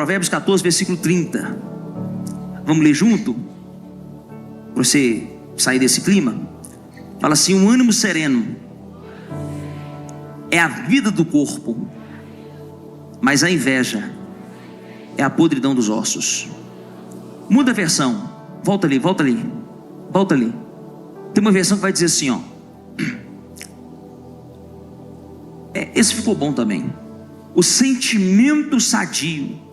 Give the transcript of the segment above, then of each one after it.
Provérbios 14, versículo 30. Vamos ler junto? Para você sair desse clima. Fala assim: um ânimo sereno é a vida do corpo, mas a inveja é a podridão dos ossos. Muda a versão. Volta ali. Tem uma versão que vai dizer assim, ó. Esse ficou bom também. O sentimento sadio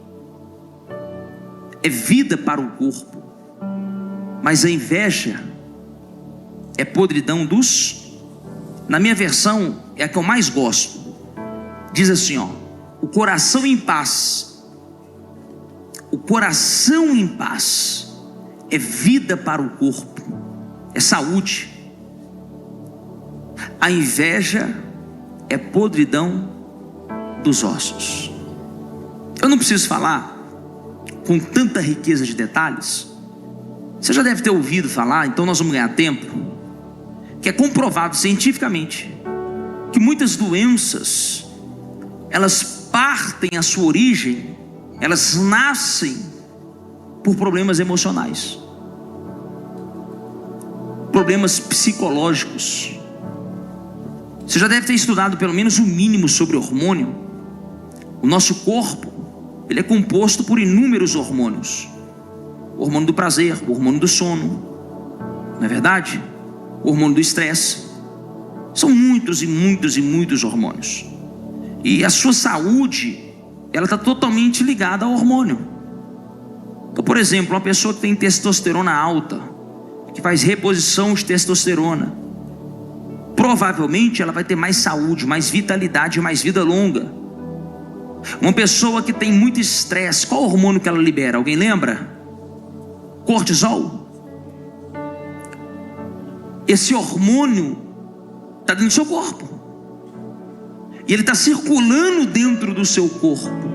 é vida para o corpo, mas a inveja é podridão dos... Na minha versão é a que eu mais gosto. Diz assim, ó: o coração em paz. O coração em paz é vida para o corpo, é saúde. A inveja é podridão dos ossos. Eu não preciso falar com tanta riqueza de detalhes. Você já deve ter ouvido falar, então nós vamos ganhar tempo, que é comprovado cientificamente que muitas doenças, elas partem a sua origem, elas nascem por problemas emocionais, problemas psicológicos. Você já deve ter estudado pelo menos o mínimo sobre hormônio. O nosso corpo, ele é composto por inúmeros hormônios. O hormônio do prazer, o hormônio do sono, não é verdade? O hormônio do estresse. São muitos e muitos hormônios. E a sua saúde, ela está totalmente ligada ao hormônio. Então, por exemplo, uma pessoa que tem testosterona alta, que faz reposição de testosterona, provavelmente ela vai ter mais saúde, mais vitalidade, mais vida longa. Uma pessoa que tem muito estresse, qual hormônio que ela libera? Alguém lembra? Cortisol. Esse hormônio está dentro do seu corpo, e ele está circulando dentro do seu corpo.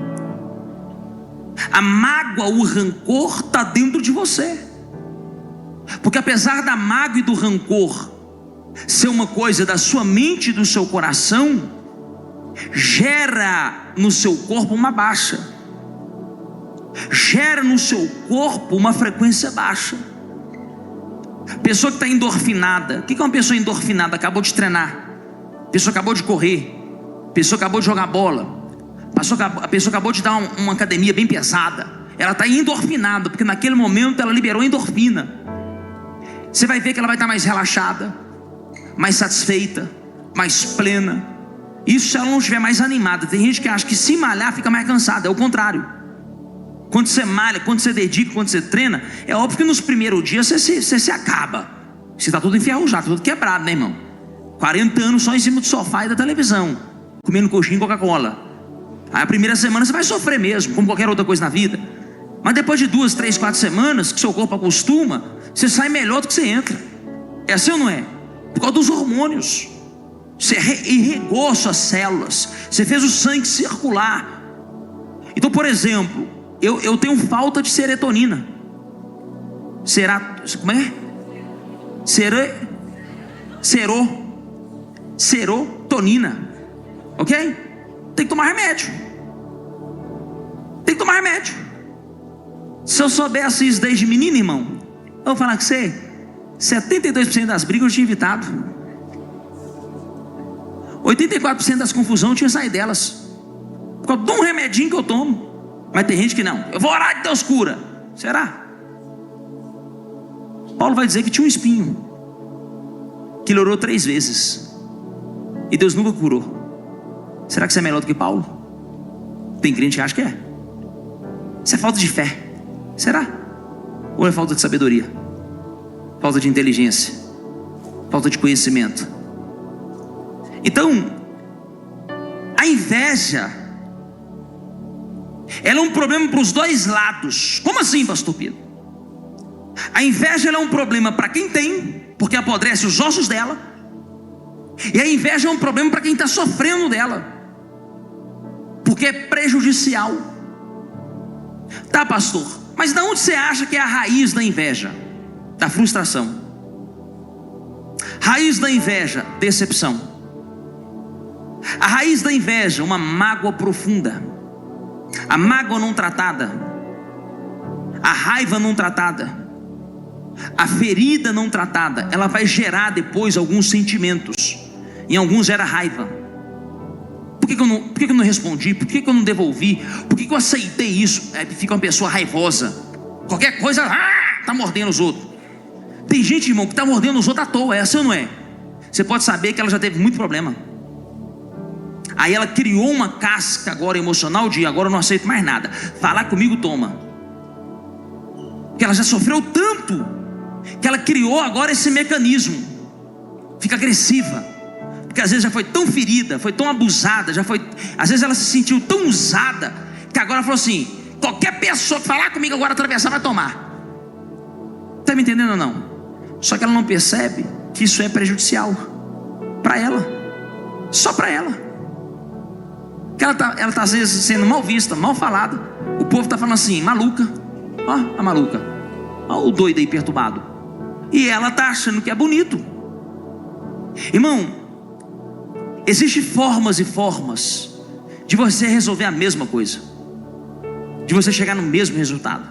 A mágoa, o rancor está dentro de você, porque apesar da mágoa e do rancor ser uma coisa da sua mente e do seu coração, gera no seu corpo uma baixa, gera no seu corpo uma frequência baixa. Pessoa que está endorfinada. O que é uma pessoa endorfinada? Acabou de treinar, pessoa acabou de correr, pessoa acabou de jogar bola, a pessoa acabou de dar uma academia bem pesada. Ela está endorfinada, porque naquele momento ela liberou endorfina. Você vai ver que ela vai estar mais relaxada, mais satisfeita, mais plena. Isso se ela não estiver mais animada. Tem gente que acha que se malhar fica mais cansada. É o contrário. Quando você malha, quando você dedica, quando você treina, é óbvio que nos primeiros dias você se acaba. Você está todo enferrujado, todo quebrado, né, irmão? 40 anos só em cima do sofá e da televisão, comendo coxinha e Coca-Cola. Aí a primeira semana você vai sofrer mesmo, como qualquer outra coisa na vida. Mas depois de 2, 3, 4 semanas, que seu corpo acostuma, você sai melhor do que você entra. É assim ou não é? Por causa dos hormônios. Você irrigou suas células, você fez o sangue circular. Então, por exemplo, eu tenho falta de serotonina. Como é? Serotonina. Ok? Tem que tomar remédio. Tem que tomar remédio. Se eu soubesse isso desde menino, irmão, eu vou falar com você, 72% das brigas eu tinha evitado. 84% das confusões eu tinha saído delas, por causa de um remedinho que eu tomo. Mas tem gente que não. Eu vou orar de Deus cura. Será? Paulo vai dizer que tinha um espinho que ele orou 3 vezes e Deus nunca curou. Será que você é melhor do que Paulo? Tem crente que acha que é. Isso é falta de fé. Será? Ou é falta de sabedoria? Falta de inteligência? Falta de conhecimento? Então, a inveja, ela é um problema para os dois lados. Como assim, pastor Pedro? A inveja, ela é um problema para quem tem, porque apodrece os ossos dela. E a inveja é um problema para quem está sofrendo dela, porque é prejudicial. Tá, pastor, mas de onde você acha que é a raiz da inveja? Da frustração. Raiz da inveja, decepção. A raiz da inveja, uma mágoa profunda. a mágoa não tratada, a raiva não tratada, a ferida não tratada, ela vai gerar depois alguns sentimentos. Em alguns gera raiva. Por que eu não respondi? Por que eu não devolvi? Por que eu aceitei isso? Fica uma pessoa raivosa. Qualquer coisa, está mordendo os outros. Tem gente, irmão, que está mordendo os outros à toa. É assim ou não é? Você pode saber que ela já teve muito problema. Aí ela criou uma casca agora emocional de agora eu não aceito mais nada. Falar comigo, toma. Porque ela já sofreu tanto que ela criou agora esse mecanismo. Fica agressiva. Porque às vezes já foi tão ferida, foi tão abusada, às vezes ela se sentiu tão usada, que agora falou assim: qualquer pessoa que falar comigo agora atravessar vai tomar. Está me entendendo ou não? Só que ela não percebe que isso é prejudicial para ela, só para ela. Que ela tá às vezes sendo mal vista, mal falada. O povo está falando assim: maluca, ó a maluca, ó o doido aí perturbado. E ela está achando que é bonito. Irmão, existem formas e formas de você resolver a mesma coisa, de você chegar no mesmo resultado.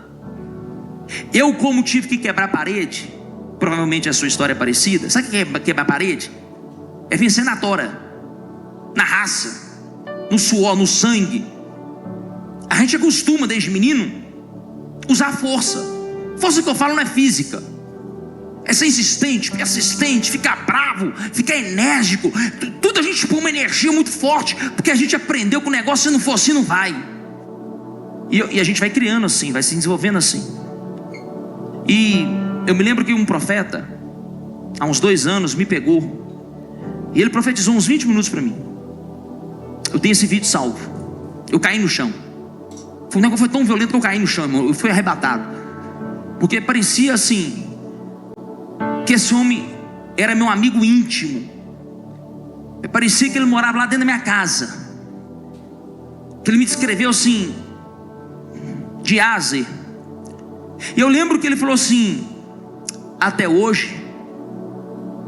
Eu, como tive que quebrar a parede, provavelmente a sua história é parecida. Sabe o que é quebrar a parede? É vencer na tora, na raça, no suor, no sangue. A gente acostuma desde menino usar a força. Força que eu falo não é física, é ser insistente, persistente, ficar bravo, ficar enérgico. Tudo a gente põe uma energia muito forte, porque a gente aprendeu que o negócio, se não for assim, não vai. E a gente vai criando assim, vai se desenvolvendo assim. E eu me lembro que um profeta, há uns 2 anos, me pegou, e ele profetizou uns 20 minutos para mim. Eu tenho esse vídeo salvo. Eu caí no chão. O negócio foi tão violento que eu caí no chão, irmão. Eu fui arrebatado, porque parecia assim que esse homem era meu amigo íntimo. Parecia que ele morava lá dentro da minha casa. Que ele me descreveu assim, de Azer. E eu lembro que ele falou assim: até hoje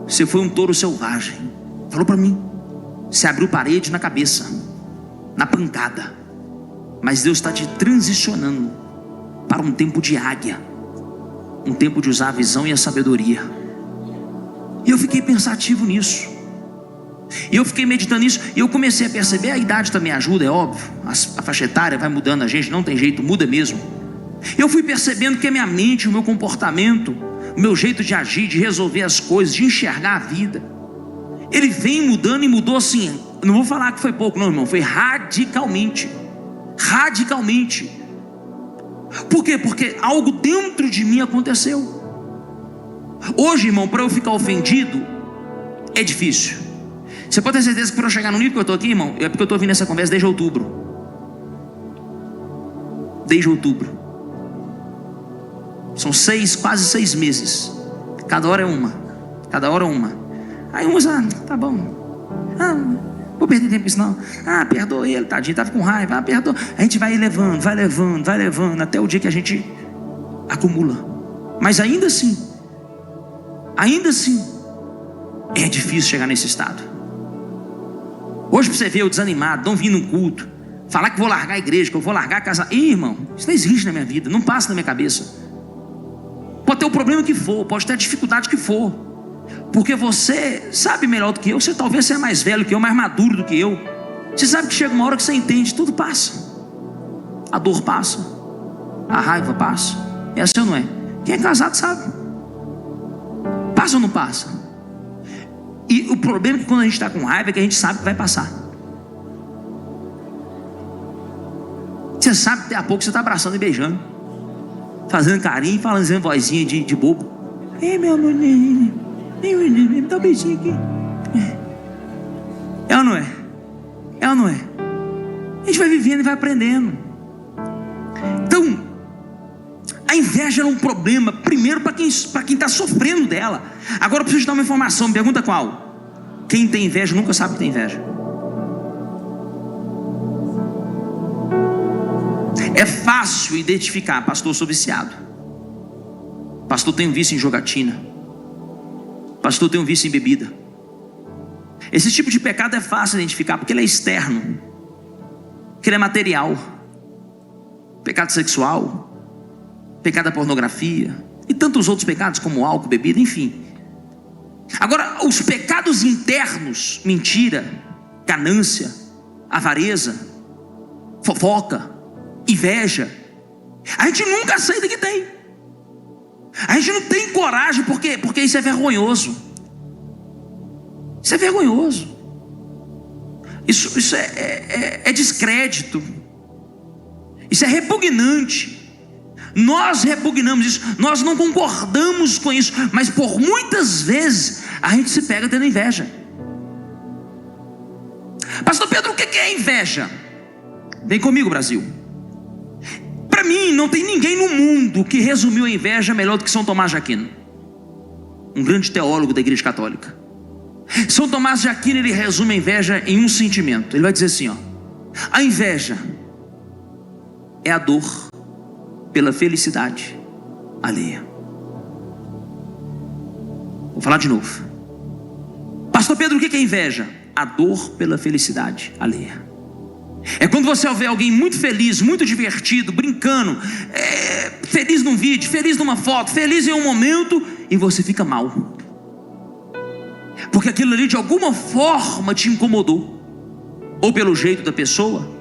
você foi um touro selvagem. Falou para mim. Você abriu parede na cabeça, na pancada. Mas Deus está te transicionando para um tempo de águia, um tempo de usar a visão e a sabedoria. E eu fiquei pensativo nisso. E eu fiquei meditando nisso. E eu comecei a perceber, a idade também ajuda, é óbvio. A faixa etária vai mudando a gente, não tem jeito, muda mesmo. Eu fui percebendo que a minha mente, o meu comportamento, o meu jeito de agir, de resolver as coisas, de enxergar a vida, ele vem mudando e mudou assim. Não vou falar que foi pouco não, irmão. Foi radicalmente. Radicalmente. Por quê? Porque algo dentro de mim aconteceu. Hoje, irmão, para eu ficar ofendido é difícil. Você pode ter certeza que para eu chegar no nível que eu estou aqui, irmão, é porque eu estou ouvindo essa conversa desde outubro. Desde outubro. São quase 6 meses. Cada hora é uma. Cada hora é uma. Aí uns, tá bom. Vou perder tempo com isso não. Perdoa ele, tadinho, estava com raiva. Perdoa. A gente vai levando, vai levando, vai levando, até o dia que a gente acumula. Mas ainda assim, é difícil chegar nesse estado. Hoje você vê eu desanimado, não vim num culto, falar que vou largar a igreja, que eu vou largar a casa. Irmão, isso não existe na minha vida, não passa na minha cabeça. Pode ter o problema que for, pode ter a dificuldade que for, porque você sabe melhor do que eu. Você talvez seja mais velho que eu, mais maduro do que eu. Você sabe que chega uma hora que você entende, tudo passa. A dor passa, a raiva passa. É assim ou não é? Quem é casado sabe. Passa ou não passa? E o problema é que quando a gente está com raiva é que a gente sabe que vai passar. Você sabe que daqui a pouco você está abraçando e beijando, fazendo carinho, falando vozinha de bobo. Ei, meu menino, me dá um beijinho aqui. É ou não é? É ou não é? A gente vai vivendo e vai aprendendo. Então, a inveja é um problema, primeiro para quem está sofrendo dela. Agora eu preciso te dar uma informação, pergunta qual? Quem tem inveja nunca sabe que tem inveja. É fácil identificar: pastor, eu sou viciado. Pastor, tenho vício em jogatina. Pastor, tenho vício em bebida. Esse tipo de pecado é fácil identificar, porque ele é externo, porque ele é material. pecado sexual, pecado da pornografia e tantos outros pecados como álcool, bebida, enfim. Agora, os pecados internos, mentira, ganância, avareza, fofoca, inveja, a gente nunca aceita que tem. A gente não tem coragem, porque isso é vergonhoso. Isso é vergonhoso. Isso é descrédito. Isso é repugnante. Nós repugnamos isso, nós não concordamos com isso, mas por muitas vezes a gente se pega tendo inveja. Pastor Pedro, o que é inveja? Vem comigo, Brasil. Para mim, não tem ninguém no mundo que resumiu a inveja melhor do que São Tomás de Aquino, um grande teólogo da Igreja Católica. São Tomás de Aquino, ele resume a inveja em um sentimento. Ele vai dizer assim, a inveja é a dor pela felicidade alheia. Vou falar de novo. Pastor Pedro, o que é inveja? A dor pela felicidade alheia. É quando você vê alguém muito feliz, muito divertido, brincando, feliz num vídeo, feliz numa foto, feliz em um momento, e você fica mal, porque aquilo ali de alguma forma te incomodou, ou pelo jeito da pessoa,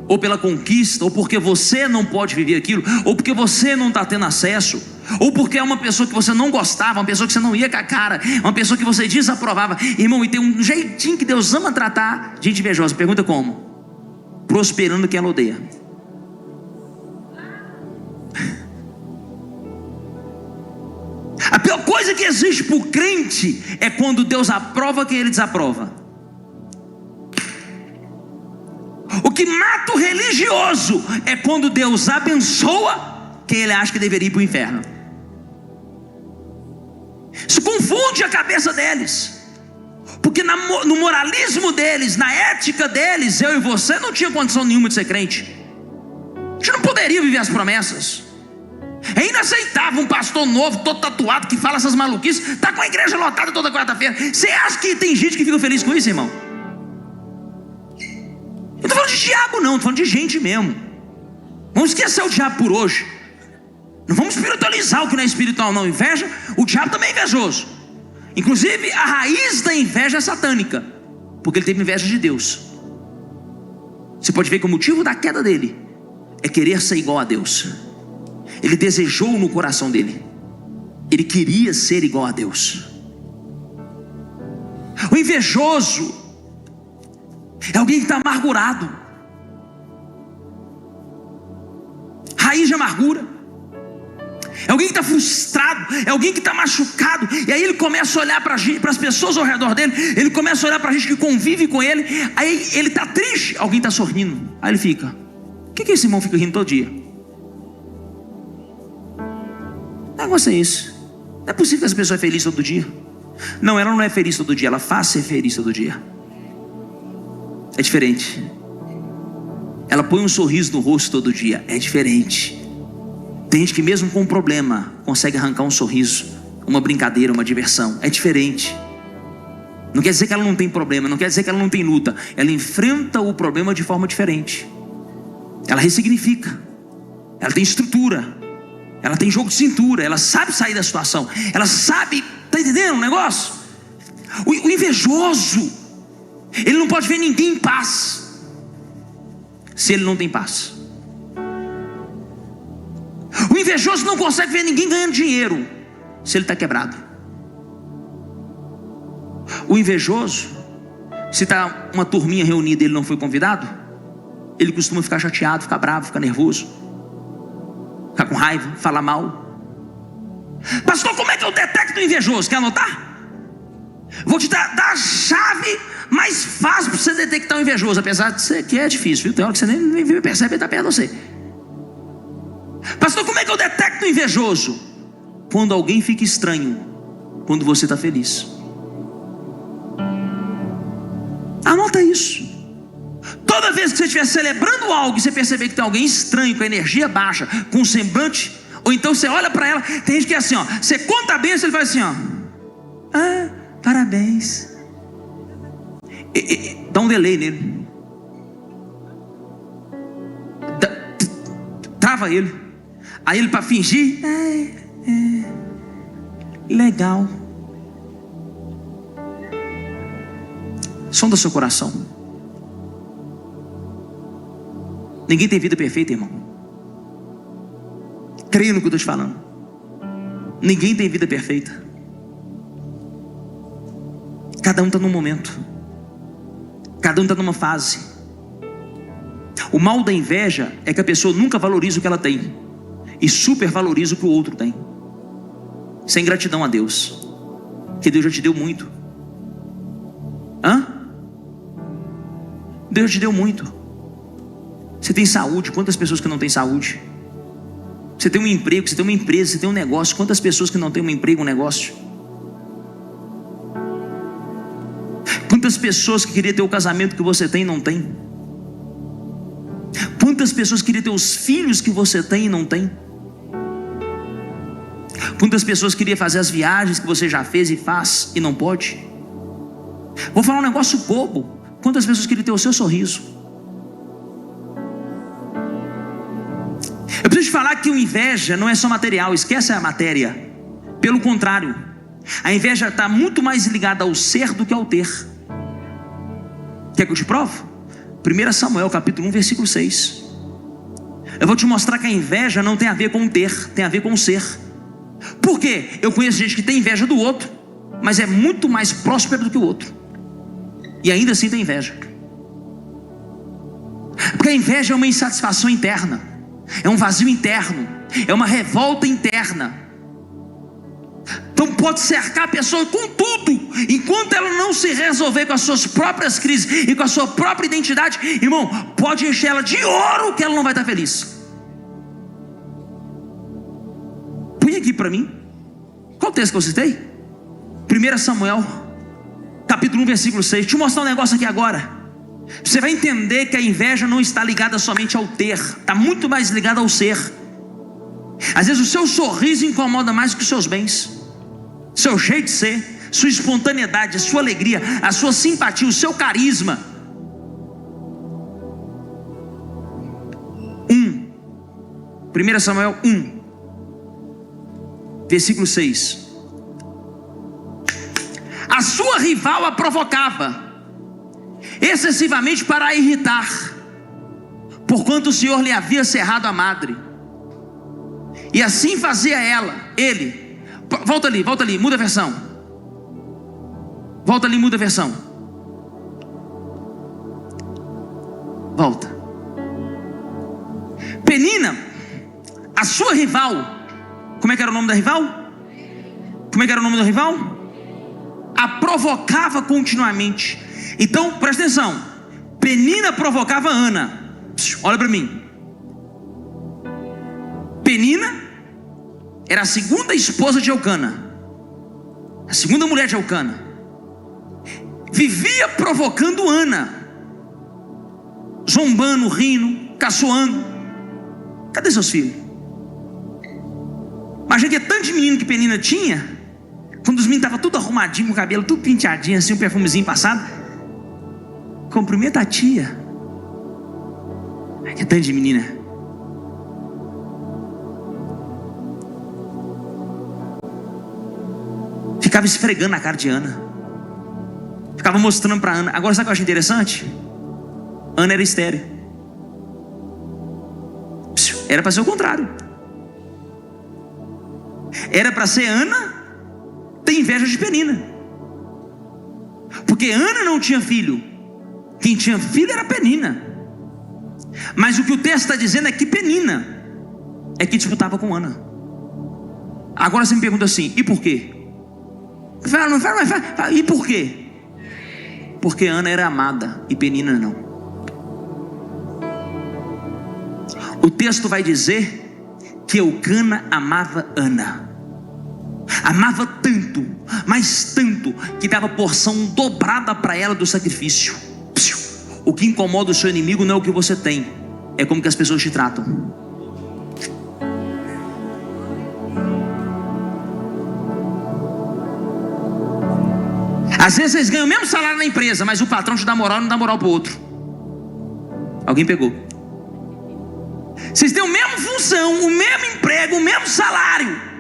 ou pela conquista, ou porque você não pode viver aquilo, ou porque você não está tendo acesso, ou porque é uma pessoa que você não gostava, uma pessoa que você não ia com a cara, uma pessoa que você desaprovava. Irmão, e tem um jeitinho que Deus ama tratar gente invejosa. Pergunta como? Prosperando quem ela odeia. A pior coisa que existe para o crente é quando Deus aprova quem ele desaprova. O que mata o religioso é quando Deus abençoa quem ele acha que deveria ir para o inferno. Isso confunde a cabeça deles, porque no moralismo deles, na ética deles, eu e você não tinha condição nenhuma de ser crente. A gente não poderia viver as promessas. É inaceitável um pastor novo, todo tatuado, que fala essas maluquices, está com a igreja lotada toda quarta-feira. Você acha que tem gente que fica feliz com isso, irmão? Eu não estou falando de diabo não, estou falando de gente mesmo. Vamos esquecer o diabo por hoje. Não vamos espiritualizar o que não é espiritual não. Inveja, o diabo também é invejoso. Inclusive a raiz da inveja é satânica, porque ele teve inveja de Deus. Você pode ver que o motivo da queda dele é querer ser igual a Deus. Ele desejou no coração dele, ele queria ser igual a Deus. O invejoso é alguém que está amargurado, raiz de amargura. É alguém que está frustrado, é alguém que está machucado. E aí ele começa a olhar para as pessoas ao redor dele, ele começa a olhar para a gente que convive com ele. Aí ele está triste, alguém está sorrindo. Aí ele fica, o que esse irmão fica rindo todo dia? O negócio é isso. Não é possível que essa pessoa é feliz todo dia. Não, ela não é feliz todo dia, ela faz ser feliz todo dia. É diferente. Ela põe um sorriso no rosto todo dia. É diferente. Tem gente que mesmo com um problema consegue arrancar um sorriso, uma brincadeira, uma diversão. É diferente. Não quer dizer que ela não tem problema, não quer dizer que ela não tem luta. Ela enfrenta o problema de forma diferente. Ela ressignifica. Ela tem estrutura. Ela tem jogo de cintura. Ela sabe sair da situação. Ela sabe, tá entendendo o negócio? O invejoso, ele não pode ver ninguém em paz se ele não tem paz. O invejoso não consegue ver ninguém ganhando dinheiro se ele está quebrado. O invejoso, se está uma turminha reunida e ele não foi convidado, ele costuma ficar chateado, ficar bravo, ficar nervoso, ficar com raiva, falar mal. Pastor, como é que eu detecto o invejoso? Quer anotar? Vou te dar a chave mais fácil para você detectar o invejoso, apesar de ser que é difícil, viu? Tem hora que você nem percebe, ele está perto de você. Pastor, como é que eu detecto o invejoso? Quando alguém fica estranho quando você está feliz. Anota isso. Toda vez que você estiver celebrando algo e você perceber que tem alguém estranho, com a energia baixa, com um semblante, ou então você olha para ela, tem gente que é assim, ó, você conta a bênção, ele faz assim, ó, parabéns. Dá um delay nele. invejava ele. Aí ele, para fingir, legal. Sonda seu coração. Ninguém tem vida perfeita, irmão. Creia no que eu estou te falando. Ninguém tem vida perfeita. Cada um está num momento. Cada um está numa fase. O mal da inveja é que a pessoa nunca valoriza o que ela tem e supervaloriza o que o outro tem, sem gratidão a Deus, que Deus já te deu muito. Deus te deu muito. Você tem saúde, quantas pessoas que não têm saúde? Você tem um emprego, você tem uma empresa, você tem um negócio, quantas pessoas que não têm um emprego, um negócio? Quantas pessoas que queriam ter o casamento que você tem e não tem? Quantas pessoas queriam ter os filhos que você tem e não tem? Quantas pessoas queriam fazer as viagens que você já fez e faz e não pode? Vou falar um negócio bobo. Quantas pessoas queriam ter o seu sorriso? Eu preciso te falar que a inveja não é só material. Esquece a matéria. Pelo contrário, a inveja está muito mais ligada ao ser do que ao ter. Quer que eu te prove? 1 Samuel capítulo 1 versículo 6. Eu vou te mostrar que a inveja não tem a ver com o ter, tem a ver com o ser. Por quê? Eu conheço gente que tem inveja do outro, mas é muito mais próspero do que o outro, e ainda assim tem inveja. Porque a inveja é uma insatisfação interna, é um vazio interno, é uma revolta interna. Então pode cercar a pessoa com tudo, enquanto ela não se resolver com as suas próprias crises e com a sua própria identidade, irmão, pode encher ela de ouro que ela não vai estar feliz. Põe aqui para mim, qual texto que eu citei? 1 Samuel capítulo 1 versículo 6. Deixa eu mostrar um negócio aqui agora. Você vai entender que a inveja não está ligada somente ao ter, está muito mais ligada ao ser. Às vezes o seu sorriso incomoda mais do que os seus bens, seu jeito de ser, sua espontaneidade, a sua alegria, a sua simpatia, o seu carisma. 1 Samuel 1 versículo 6. A sua rival a provocava excessivamente para a irritar, porquanto o Senhor lhe havia cerrado a madre, e assim fazia ele. Volta ali, muda a versão. Volta ali, muda a versão. Volta. Penina, a sua rival. Como é que era o nome da rival? Como é que era o nome da rival? A provocava continuamente. Então, presta atenção. Penina provocava Ana. Olha para mim. Penina era a segunda esposa de Eucana, a segunda mulher de Eucana. Vivia provocando Ana, zombando, rindo, caçoando. Cadê seus filhos? Imagina que é tanto de menino que Penina tinha. Quando os meninos estavam tudo arrumadinho, com o cabelo tudo penteadinho, assim, um perfumezinho passado, cumprimenta a tia. Que é tanto de menina. Ficava esfregando na cara de Ana, ficava mostrando para Ana. Agora sabe o que eu acho interessante? Ana era estéril. Era para ser o contrário. Era para ser Ana ter inveja de Penina, porque Ana não tinha filho. Quem tinha filho era Penina. Mas o que o texto está dizendo é que Penina é que disputava com Ana. Agora você me pergunta assim, e por quê? E por quê? Porque Ana era amada e Penina não. O texto vai dizer que Eucana amava Ana. Amava tanto, mas tanto, que dava porção dobrada para ela do sacrifício. O que incomoda o seu inimigo não é o que você tem, é como que as pessoas te tratam. Às vezes vocês ganham o mesmo salário na empresa, mas o patrão te dá moral e não dá moral para o outro. Alguém pegou? Vocês têm a mesma função, o mesmo emprego, o mesmo salário,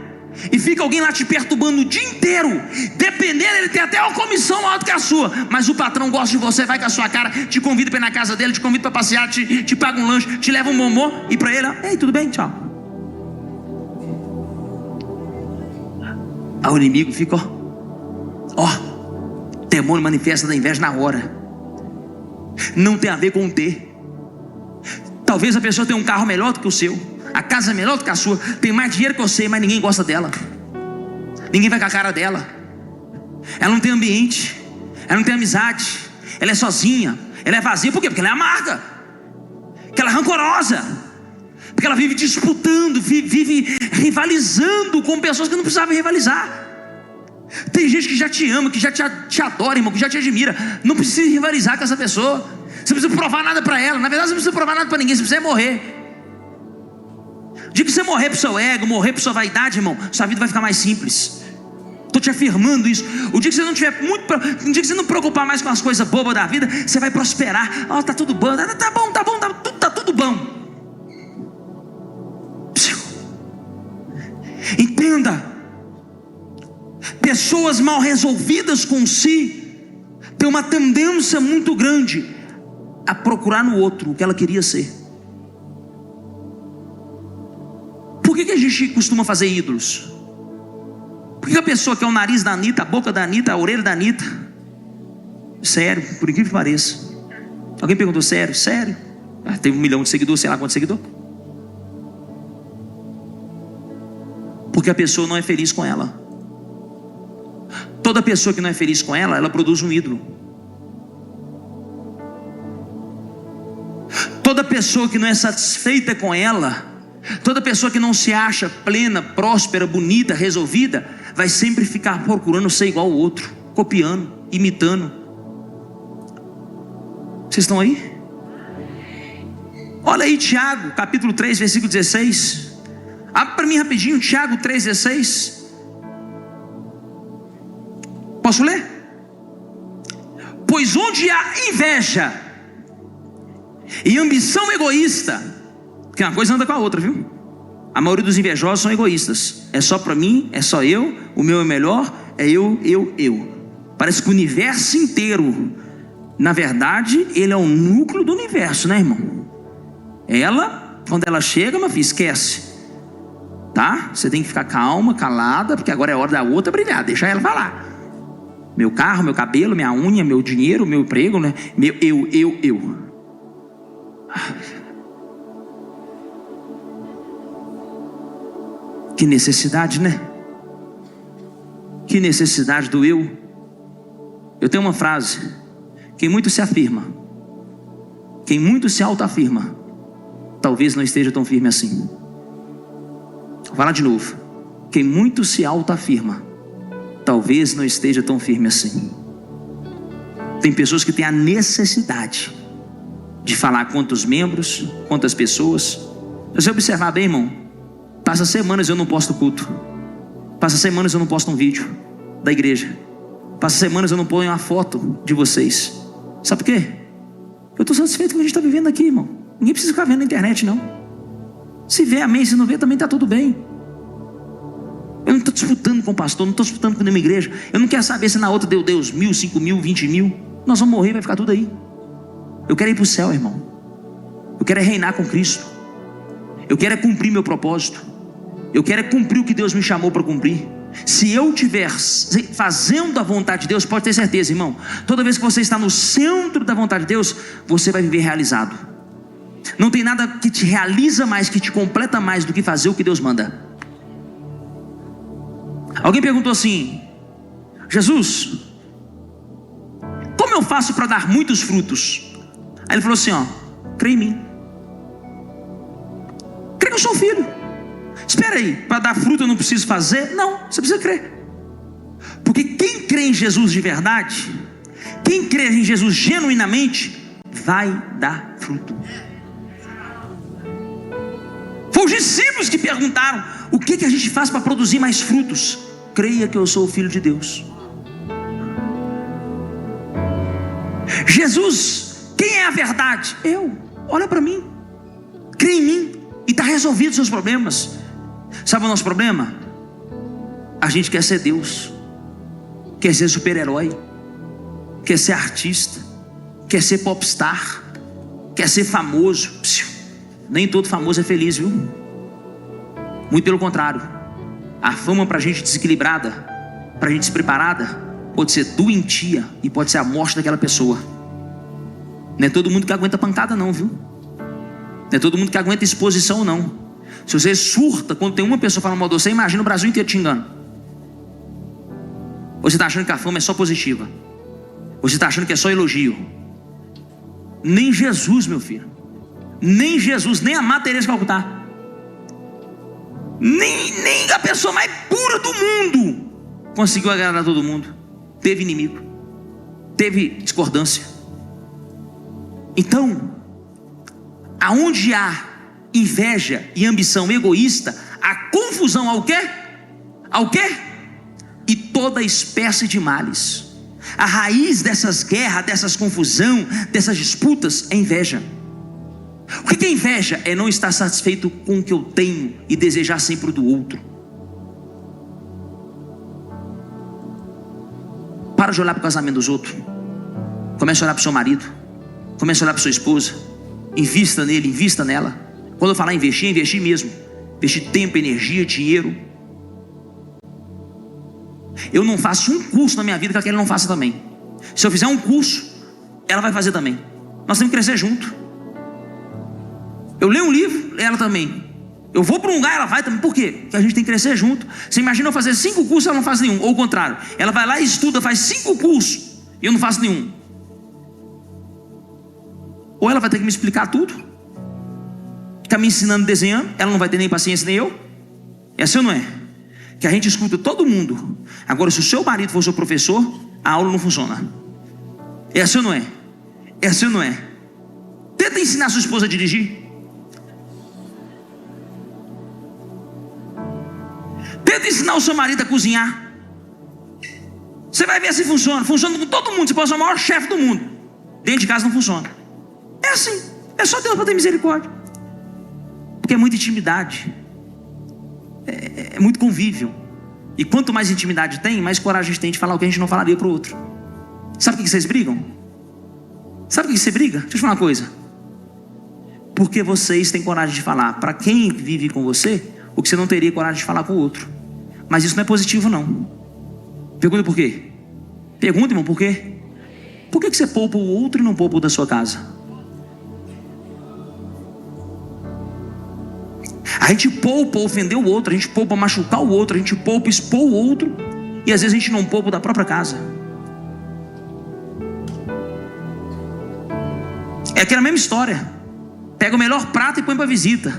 e fica alguém lá te perturbando o dia inteiro. Dependendo, ele tem até uma comissão maior do que a sua, mas o patrão gosta de você, vai com a sua cara, te convida para ir na casa dele, te convida para passear, te paga um lanche, te leva um bombom, e para ele, ei, tudo bem, tchau. Aí o inimigo fica, demônio manifesta da inveja na hora. Não tem a ver com ter. Talvez a pessoa tenha um carro melhor do que o seu, a casa é melhor do que a sua, tem mais dinheiro que você, mas ninguém gosta dela, ninguém vai com a cara dela. Ela não tem ambiente, ela não tem amizade, ela é sozinha, ela é vazia. Por quê? Porque ela é amarga, porque ela é rancorosa, porque ela vive disputando, vive rivalizando com pessoas que não precisavam rivalizar. Tem gente que já te ama, que já te adora, irmão, que já te admira. Não precisa rivalizar com essa pessoa. Você não precisa provar nada para ela. Na verdade, você não precisa provar nada para ninguém. Você precisa morrer. O dia que você morrer pro seu ego, morrer pro sua vaidade, irmão, sua vida vai ficar mais simples. Estou te afirmando isso. O dia que você não tiver um dia que você não preocupar mais com as coisas bobas da vida, você vai prosperar. Tá tudo bom, tá tudo bom. Entenda. Pessoas mal resolvidas com si têm uma tendência muito grande a procurar no outro o que ela queria ser. Por que a gente costuma fazer ídolos? Por que a pessoa quer o nariz da Anitta, a boca da Anitta, a orelha da Anitta? Sério, por incrível que pareça. Alguém perguntou, sério? Teve 1 milhão de seguidores, sei lá quantos seguidores. Porque a pessoa não é feliz com ela. Toda pessoa que não é feliz com ela, ela produz um ídolo. Toda pessoa que não é satisfeita com ela, toda pessoa que não se acha plena, próspera, bonita, resolvida, vai sempre ficar procurando ser igual ao outro, copiando, imitando. Vocês estão aí? Olha aí Tiago, capítulo 3, versículo 16. Abre para mim rapidinho, Tiago 3,16. Posso ler? Pois onde há inveja e ambição egoísta, porque uma coisa anda com a outra, viu? A maioria dos invejosos são egoístas. É só para mim, é só eu, o meu é melhor, é eu. Parece que o universo inteiro, na verdade, ele é o núcleo do universo, né, irmão? Ela, quando ela chega, meu filho, esquece. Tá? Você tem que ficar calma, calada, porque agora é hora da outra brilhar, deixa ela falar. Meu carro, meu cabelo, minha unha, meu dinheiro, meu emprego, né? Meu eu. Que necessidade, né? Que necessidade do eu. Eu tenho uma frase: quem muito se afirma, quem muito se autoafirma, talvez não esteja tão firme assim. Vou falar de novo. Quem muito se autoafirma, talvez não esteja tão firme assim. Tem pessoas que têm a necessidade de falar quantos membros, quantas pessoas. Se você observar bem, irmão, passa semanas eu não posto culto, passa semanas eu não posto um vídeo da igreja, passa semanas eu não ponho uma foto de vocês. Sabe por quê? Eu estou satisfeito com o que a gente está vivendo aqui, irmão. Ninguém precisa ficar vendo na internet, não. Se vê, amém. Se não vê, também está tudo bem. Eu não estou disputando com o pastor, não estou disputando com nenhuma igreja. Eu não quero saber se na outra deu 1.000, 5.000, 20.000. Nós vamos morrer, vai ficar tudo aí. Eu quero ir para o céu, irmão. Eu quero reinar com Cristo. Eu quero cumprir meu propósito. Eu quero cumprir o que Deus me chamou para cumprir. Se eu estiver fazendo a vontade de Deus, pode ter certeza, irmão, toda vez que você está no centro da vontade de Deus, você vai viver realizado. Não tem nada que te realiza mais, que te completa mais do que fazer o que Deus manda. Alguém perguntou assim: Jesus, como eu faço para dar muitos frutos? Aí ele falou assim, crê em mim. Crê que eu sou filho. Espera aí, para dar fruto eu não preciso fazer? Não, você precisa crer. Porque quem crê em Jesus de verdade, quem crê em Jesus genuinamente, vai dar fruto. Foi os discípulos que perguntaram: o que a gente faz para produzir mais frutos? Creia que eu sou o Filho de Deus. Jesus, quem é a verdade? Eu. Olha para mim, crê em mim. E está resolvido os seus problemas. Sabe o nosso problema? A gente quer ser Deus, quer ser super-herói, quer ser artista, quer ser popstar, quer ser famoso. Nem todo famoso é feliz, viu? Muito pelo contrário. A fama para gente desequilibrada, para gente despreparada, pode ser doentia e pode ser a morte daquela pessoa. Não é todo mundo que aguenta pancada não, viu? Não é todo mundo que aguenta exposição não. Se você surta quando tem uma pessoa falando mal de você, imagina o Brasil inteiro te xingando. Você está achando que a fama é só positiva? Você está achando que é só elogio? Nem Jesus, meu filho, nem Jesus, nem a Madre Teresa de Calcutá, nem a pessoa mais pura do mundo conseguiu agradar todo mundo. Teve inimigo, teve discordância. Então, aonde há inveja e ambição egoísta, há confusão ao quê? Ao quê? E toda espécie de males. A raiz dessas guerras, dessas confusão, dessas disputas é inveja. O que é inveja? É não estar satisfeito com o que eu tenho e desejar sempre o do outro. Para de olhar para o casamento dos outros. Comece a olhar para o seu marido. Comece a olhar para a sua esposa. Invista nele, invista nela. Quando eu falar investir, é investir mesmo. Investir tempo, energia, dinheiro. Eu não faço um curso na minha vida que aquele não faça também. Se eu fizer um curso, ela vai fazer também. Nós temos que crescer junto. Eu leio um livro, ela também. Eu vou para um lugar, ela vai também. Por quê? Porque a gente tem que crescer junto. Você imagina eu fazer 5 cursos e ela não faz nenhum. Ou o contrário, ela vai lá e estuda, faz 5 cursos e eu não faço nenhum. Ou ela vai ter que me explicar tudo, ficar me ensinando desenhando. Ela não vai ter nem paciência, nem eu. É assim ou não é? Que a gente escuta todo mundo. Agora, se o seu marido for seu professor, a aula não funciona. É assim ou não é? É assim ou não é? Tenta ensinar sua esposa a dirigir. Tenta ensinar o seu marido a cozinhar. Você vai ver se funciona. Funciona com todo mundo. Você pode ser o maior chefe do mundo. Dentro de casa não funciona. É assim. É só Deus para ter misericórdia. Porque é muita intimidade. É muito convívio. E quanto mais intimidade tem, mais coragem a gente tem de falar o que a gente não falaria para o outro. Sabe por que vocês brigam? Sabe por que você briga? Deixa eu te falar uma coisa. Porque vocês têm coragem de falar para quem vive com você o que você não teria coragem de falar para o outro. Mas isso não é positivo não. Pergunta por quê? Pergunta, irmão, por quê? Por que você poupa o outro e não poupa o da sua casa? A gente poupa ofender o outro, a gente poupa machucar o outro, a gente poupa expor o outro, e às vezes a gente não poupa da própria casa. É aquela mesma história. Pega o melhor prato e põe para visita.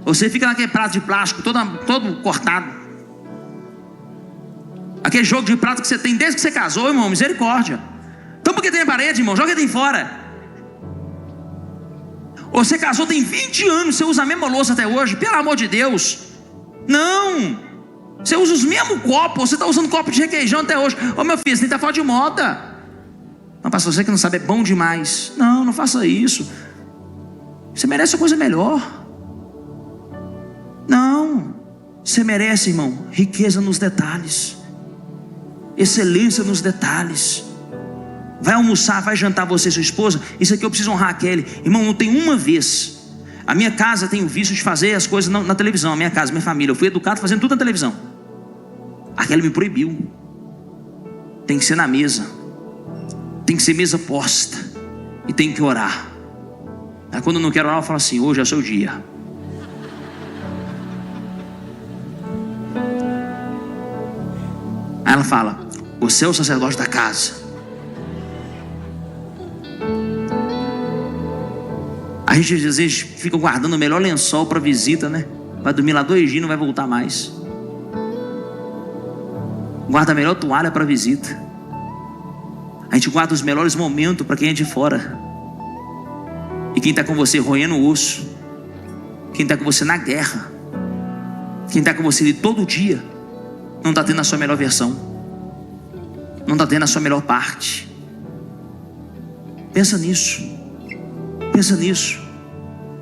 Você fica naquele prato de plástico todo cortado. Aquele jogo de prato que você tem desde que você casou, irmão, misericórdia. Então por que tem a parede, irmão? Joga ele fora. Você casou tem 20 anos, você usa a mesma louça até hoje, pelo amor de Deus. Não. Você usa os mesmos copos, você está usando copo de requeijão até hoje. Ô meu filho, você tem que estar fora de moda. Não, pastor, você que não sabe, é bom demais. Não faça isso. Você merece uma coisa melhor. Não. Você merece, irmão, riqueza nos detalhes. Excelência nos detalhes. Vai almoçar, vai jantar você e sua esposa. Isso aqui eu preciso honrar a Kelly. Irmão, não tem uma vez. A minha casa tem o vício de fazer as coisas na televisão. A minha casa, minha família. Eu fui educado fazendo tudo na televisão. A Kelly me proibiu. Tem que ser na mesa. Tem que ser mesa posta. E tem que orar. Aí quando eu não quero orar, eu falo assim: hoje é o seu dia. Aí ela fala: você é o sacerdote da casa. A gente às vezes fica guardando o melhor lençol para visita, né? Vai dormir lá 2 dias e não vai voltar mais. Guarda a melhor toalha para visita. A gente guarda os melhores momentos para quem é de fora. E quem está com você roendo o osso, quem está com você na guerra, quem está com você de todo dia, não está tendo a sua melhor versão, não está tendo a sua melhor parte. Pensa nisso. Pensa nisso.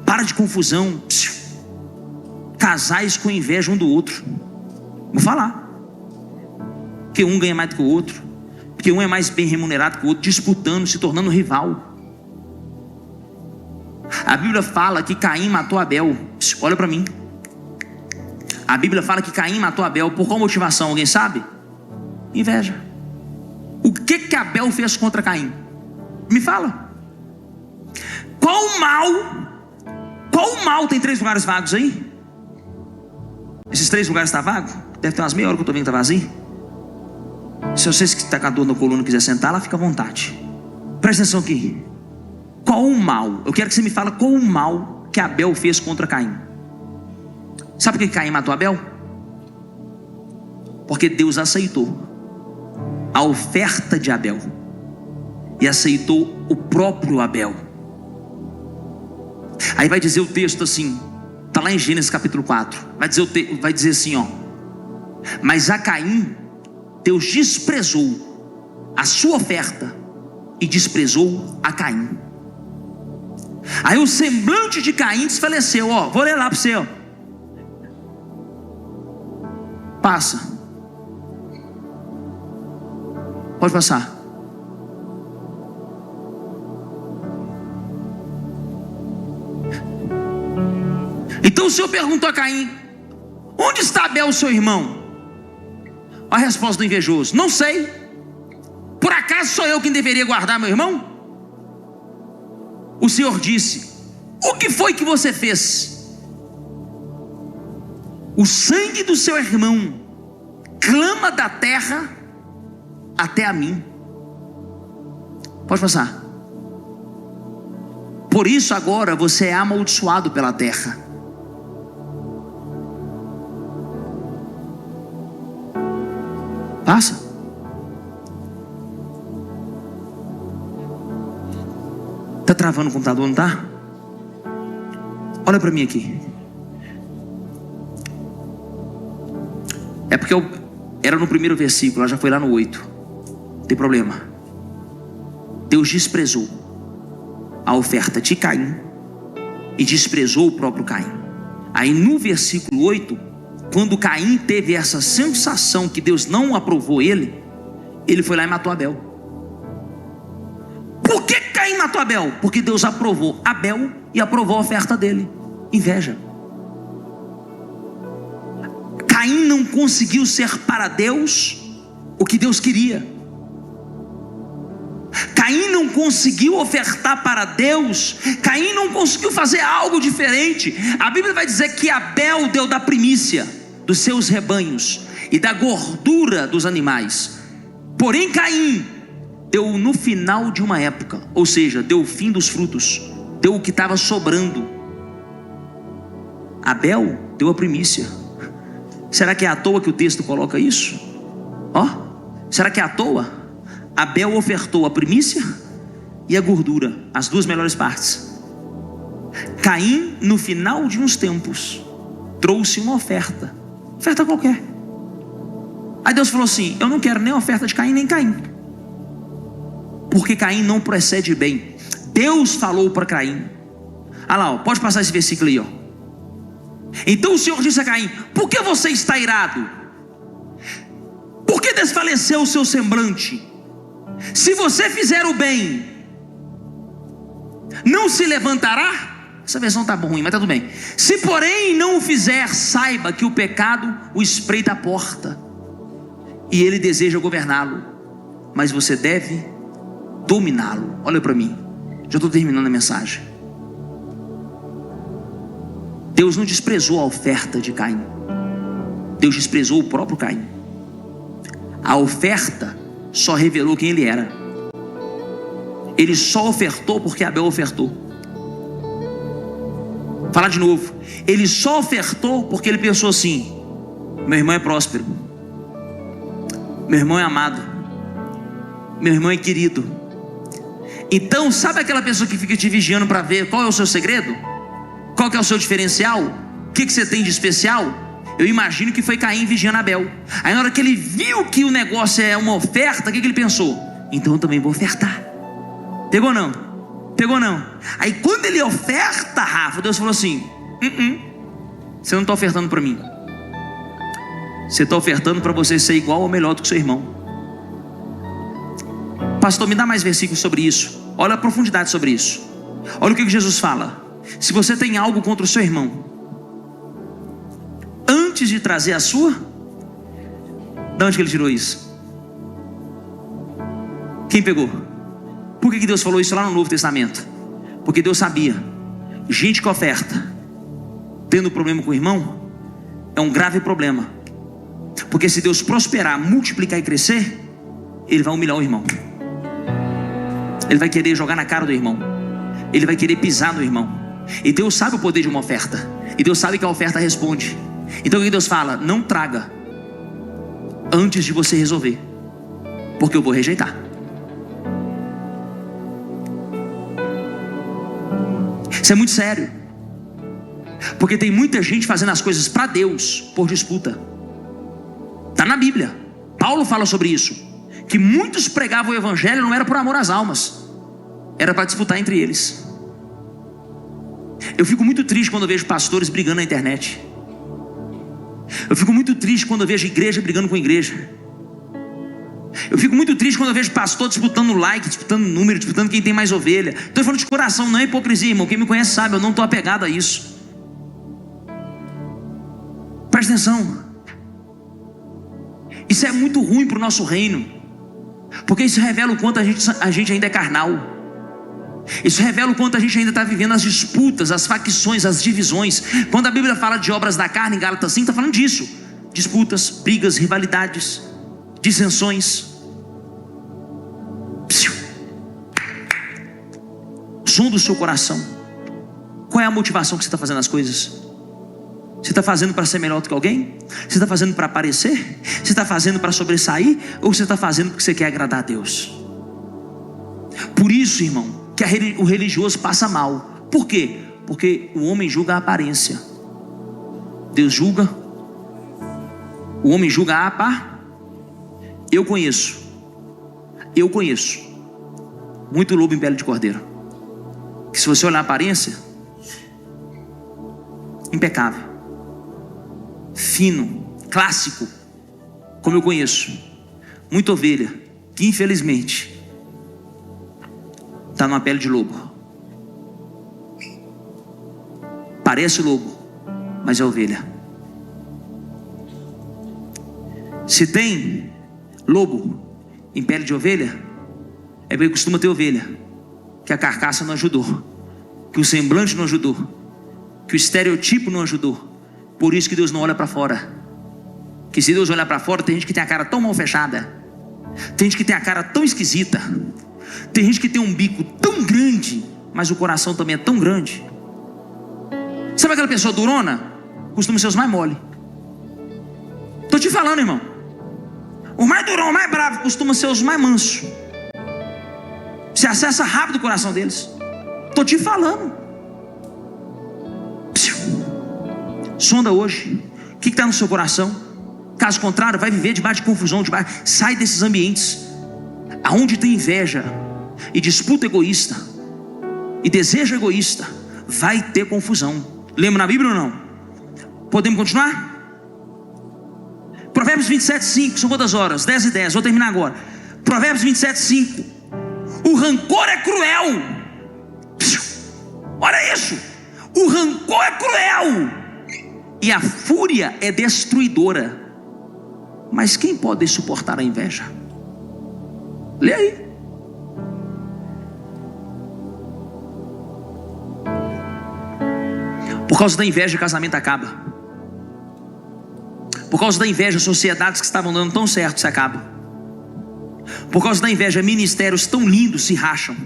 Para de confusão. casais com inveja um do outro. Vou falar. Porque um ganha mais do que o outro, porque um é mais bem remunerado que o outro, disputando, se tornando rival. A Bíblia fala que Caim matou Abel. Olha para mim. A Bíblia fala que Caim matou Abel. Por qual motivação? Alguém sabe? Inveja. O que Abel fez contra Caim? Me fala. Qual mal tem 3 lugares vagos aí? Esses 3 lugares estão vagos? Deve ter umas meia hora que eu estou vendo que está vazio. Se você que está com a dor na coluna quiser sentar lá, fica à vontade. Presta atenção aqui. Qual o mal? Eu quero que você me fale qual o mal que Abel fez contra Caim. Sabe por que Caim matou Abel? Porque Deus aceitou a oferta de Abel e aceitou o próprio Abel. Aí vai dizer o texto assim, está lá em Gênesis capítulo 4. Vai dizer assim, ó: mas a Caim Deus desprezou a sua oferta e desprezou a Caim. Aí o semblante de Caim desfaleceu. Ó, vou ler lá para você, ó. Passa. Pode passar. Então o Senhor perguntou a Caim: onde está Abel, seu irmão? A resposta do invejoso: não sei. Por acaso sou eu quem deveria guardar meu irmão? O Senhor disse: o que foi que você fez? O sangue do seu irmão clama da terra até a mim. Pode passar. Por isso agora você é amaldiçoado pela terra. Passa. Está travando o computador, não está? Olha para mim aqui. É porque era no primeiro versículo, ela já foi lá no 8. Não tem problema. Deus desprezou a oferta de Caim e desprezou o próprio Caim. Aí no versículo 8, quando Caim teve essa sensação que Deus não aprovou ele foi lá e matou Abel. Por que Caim matou Abel? Porque Deus aprovou Abel e aprovou a oferta dele. Inveja. Caim não conseguiu ser para Deus o que Deus queria. Caim não conseguiu ofertar para Deus. Caim não conseguiu fazer algo diferente. A Bíblia vai dizer que Abel deu da primícia dos seus rebanhos e da gordura dos animais. Porém Caim deu no final de uma época, ou seja, deu o fim dos frutos, deu o que estava sobrando. Abel deu a primícia. Será que é à toa que o texto coloca isso? Ó, será que é à toa? Abel ofertou a primícia e a gordura, as 2 melhores partes. Caim, no final de uns tempos, trouxe uma oferta qualquer. Aí Deus falou assim: eu não quero nem a oferta de Caim, nem Caim, porque Caim não procede bem. Deus falou para Caim. Olha lá, ó, pode passar esse versículo aí, ó. Então o Senhor disse a Caim: por que você está irado? Por que desfaleceu o seu semblante? Se você fizer o bem, não se levantará? Essa versão está ruim, mas está tudo bem. Se porém não o fizer, saiba que o pecado o espreita à porta e ele deseja governá-lo, mas você deve dominá-lo. Olha para mim, já estou terminando a mensagem. Deus não desprezou a oferta de Caim. Deus desprezou o próprio Caim. A oferta só revelou quem ele era. Ele só ofertou porque Abel ofertou. Falar de novo. Ele só ofertou porque ele pensou assim: meu irmão é próspero, meu irmão é amado, meu irmão é querido. Então, sabe aquela pessoa que fica te vigiando para ver qual é o seu segredo? Qual que é o seu diferencial? O que você tem de especial? Eu imagino que foi Caim vigiando Abel. Aí na hora que ele viu que o negócio é uma oferta, o que ele pensou? Então eu também vou ofertar. Pegou não? Pegou não? Aí quando ele oferta, Rafa, Deus falou assim: Você não está ofertando para mim. Você está ofertando para você ser igual ou melhor do que seu irmão. Pastor, me dá mais versículos sobre isso. Olha a profundidade sobre isso. Olha o que Jesus fala. Se você tem algo contra o seu irmão, antes de trazer a sua, de onde que ele tirou isso? Quem pegou? Por que Deus falou isso lá no Novo Testamento? Porque Deus sabia, gente que oferta tendo problema com o irmão é um grave problema. Porque se Deus prosperar, multiplicar e crescer, Ele vai humilhar o irmão. Ele vai querer jogar na cara do irmão. Ele vai querer pisar no irmão. E Deus sabe o poder de uma oferta. E Deus sabe que a oferta responde. Então o que Deus fala? Não traga antes de você resolver, porque eu vou rejeitar. Isso é muito sério. Porque tem muita gente fazendo as coisas para Deus por disputa. Está na Bíblia. Paulo fala sobre isso. Que muitos pregavam o evangelho não era por amor às almas, era para disputar entre eles. Eu fico muito triste quando eu vejo pastores brigando na internet. Eu fico muito triste quando eu vejo igreja brigando com igreja. Eu fico muito triste quando eu vejo pastor disputando like, disputando número, disputando quem tem mais ovelha. Estou falando de coração, não é hipocrisia, irmão. Quem me conhece sabe, eu não estou apegado a isso. Presta atenção. Isso é muito ruim para o nosso reino, porque isso revela o quanto a gente ainda é carnal. Isso revela o quanto a gente ainda está vivendo as disputas, as facções, as divisões. Quando a Bíblia fala de obras da carne, em Gálatas 5, está falando disso. Disputas, brigas, rivalidades, dissensões. Som do seu coração. Qual é a motivação que você está fazendo as coisas? Você está fazendo para ser melhor do que alguém? Você está fazendo para aparecer? Você está fazendo para sobressair? Ou você está fazendo porque você quer agradar a Deus? Por isso, irmão, que o religioso passa mal. Por quê? Porque o homem julga a aparência, Deus julga. O homem julga a aparência. Eu conheço muito lobo em pele de cordeiro, que se você olhar a aparência, impecável, fino, clássico. Como eu conheço muita ovelha que infelizmente está numa pele de lobo. Parece lobo, mas é ovelha. Se tem lobo em pele de ovelha, é porque costuma ter ovelha que a carcaça não ajudou, que o semblante não ajudou, que o estereotipo não ajudou. Por isso que Deus não olha para fora. Que se Deus olhar para fora, tem gente que tem a cara tão mal fechada, tem gente que tem a cara tão esquisita, tem gente que tem um bico tão grande, mas o coração também é tão grande. Sabe aquela pessoa durona? Costuma ser os mais mole. Estou te falando, irmão. O mais durão, o mais bravo, costuma ser os mais mansos. Você acessa rápido o coração deles. Estou te falando. Sonda hoje o que está no seu coração. Caso contrário, vai viver debaixo de confusão. Sai desses ambientes aonde tem inveja e disputa egoísta e desejo egoísta. Vai ter confusão. Lembra na Bíblia ou não? Podemos continuar? Provérbios 27:5. São quantas horas? 10:10. Vou terminar agora. Provérbios 27:5. O rancor é cruel. Olha isso. O rancor é cruel e a fúria é destruidora. Mas quem pode suportar a inveja? Lê aí. Por causa da inveja, o casamento acaba. Por causa da inveja, sociedades que estavam dando tão certo se acabam. Por causa da inveja, ministérios tão lindos se racham.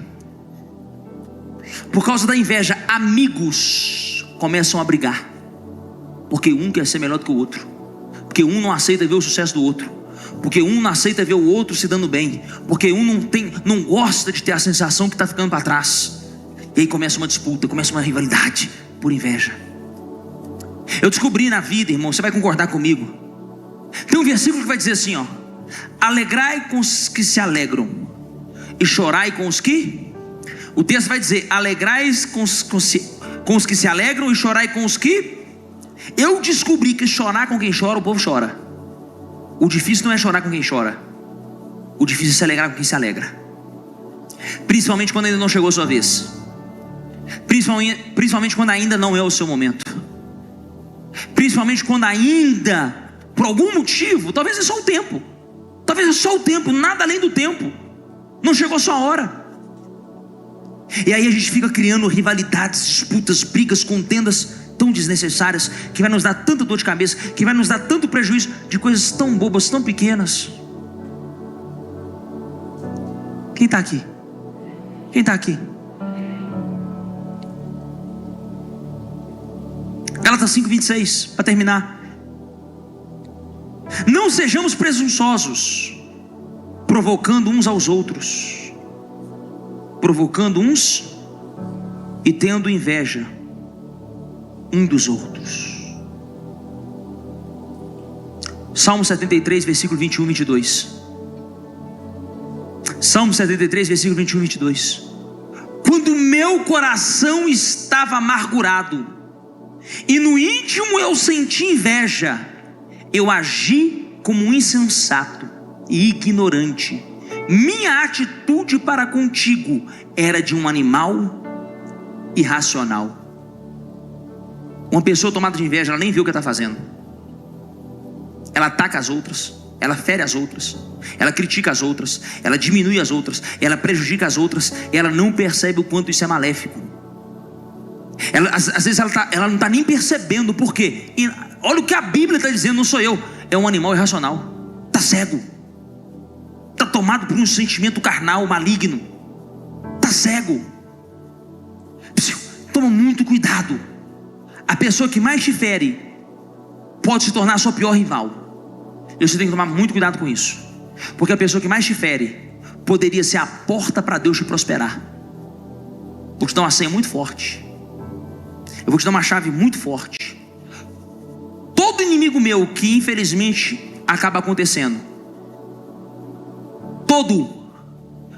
Por causa da inveja, amigos começam a brigar, porque um quer ser melhor do que o outro, porque um não aceita ver o sucesso do outro, porque um não aceita ver o outro se dando bem, porque um não gosta de ter a sensação que está ficando para trás. E aí começa uma disputa, começa uma rivalidade por inveja. Eu descobri na vida, irmão, você vai concordar comigo, tem um versículo que vai dizer assim, ó: alegrai com os que se alegram e chorai com os que... O texto vai dizer: alegrai com os que se alegram e chorai com os que... Eu descobri que chorar com quem chora, o povo chora. O difícil não é chorar com quem chora. O difícil é se alegrar com quem se alegra. Principalmente quando ainda não chegou a sua vez. Principalmente quando ainda não é o seu momento. Principalmente quando ainda, por algum motivo, talvez é só o tempo. Talvez é só o tempo, nada além do tempo. Não chegou a sua hora. E aí a gente fica criando rivalidades, disputas, brigas, contendas tão desnecessárias, que vai nos dar tanta dor de cabeça, que vai nos dar tanto prejuízo de coisas tão bobas, tão pequenas. Quem está aqui? Quem está aqui? Gálatas 5:26, para terminar. Não sejamos presunçosos, provocando uns aos outros, provocando uns e tendo inveja um dos outros. Salmo 73, versículo 21 e 22. Salmo 73, versículo 21 e 22. Quando meu coração estava amargurado e no íntimo eu senti inveja, eu agi como um insensato e ignorante. Minha atitude para contigo era de um animal irracional. Uma pessoa tomada de inveja, ela nem vê o que está fazendo. Ela ataca as outras, ela fere as outras, ela critica as outras, ela diminui as outras, ela prejudica as outras, e ela não percebe o quanto isso é maléfico. Às vezes ela não está nem percebendo. Por quê? E olha o que a Bíblia está dizendo, não sou eu. É um animal irracional, está cego, está tomado por um sentimento carnal, maligno, está cego. Toma muito cuidado. A pessoa que mais te fere pode se tornar a sua pior rival. E você tem que tomar muito cuidado com isso, porque a pessoa que mais te fere poderia ser a porta para Deus te prosperar. Vou te dar uma senha muito forte. Eu vou te dar uma chave muito forte. Todo inimigo meu que infelizmente acaba acontecendo, todo,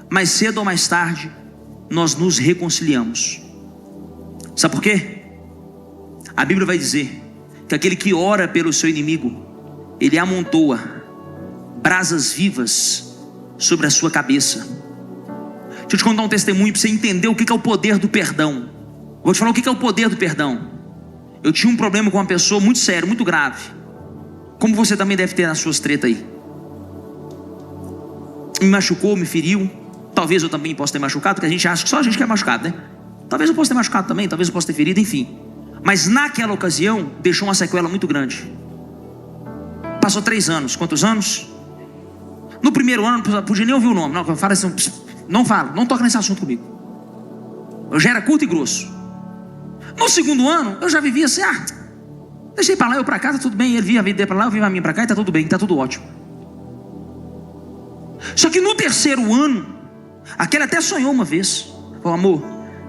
mais cedo ou mais tarde, nós nos reconciliamos. Sabe por quê? A Bíblia vai dizer que aquele que ora pelo seu inimigo, ele amontoa brasas vivas sobre a sua cabeça. Deixa eu te contar um testemunho para você entender o que é o poder do perdão. Vou te falar o que é o poder do perdão. Eu tinha um problema com uma pessoa muito sério, muito grave, como você também deve ter nas suas tretas aí. Me machucou, me feriu. Talvez eu também possa ter machucado, porque a gente acha que só a gente que é machucado, né? Talvez eu possa ter machucado também, talvez eu possa ter ferido, enfim. Mas naquela ocasião deixou uma sequela muito grande. Passou 3 anos. Quantos anos? No primeiro ano, não podia nem ouvir o nome. Não, fala assim, não fala, não toca nesse assunto comigo. Eu já era curto e grosso. No segundo ano, eu já vivia assim, deixei para lá, eu para cá, tá tudo bem. Ele via a vida dele para lá, eu via a minha para cá, e tá tudo bem, tá tudo ótimo. Só que no terceiro ano, aquele até sonhou uma vez. Falou, amor,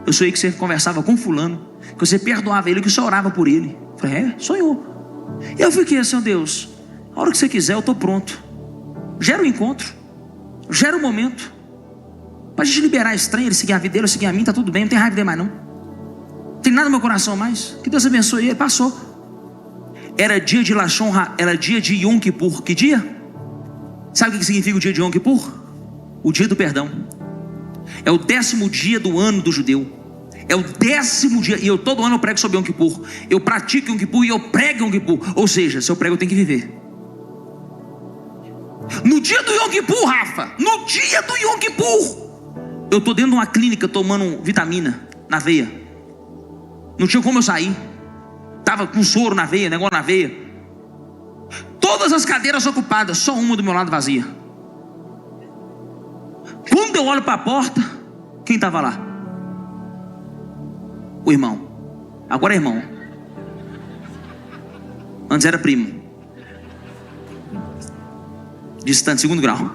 eu sonhei que você conversava com fulano, que você perdoava ele, que você orava por ele. Eu falei, sonhou. E eu fiquei assim, Deus, a hora que você quiser eu estou pronto. Gera o encontro, gera o momento, para a gente liberar esse trem, ele seguir a vida dele, eu seguir a mim, tá tudo bem, não tem raiva dele mais não. Não tem nada no meu coração mais. Que Deus abençoe ele. Passou. Era dia de Lashon, era dia de Yom Kippur. Que dia? Sabe o que significa o dia de Yom Kippur? O dia do perdão. É o 10º dia do ano do judeu. É o 10º dia. E todo ano eu prego sobre Yom Kippur. Eu pratico Yom Kippur e eu prego Yom Kippur. Ou seja, se eu prego eu tenho que viver. No dia do Yom Kippur, Rafa, no dia do Yom Kippur, eu estou dentro de uma clínica tomando vitamina na veia. Não tinha como eu sair. Estava com soro na veia, negócio na veia. Todas as cadeiras ocupadas, só uma do meu lado vazia. Quando eu olho para a porta, quem estava lá? O irmão. Agora é irmão. Antes era primo. Distante, 2º grau.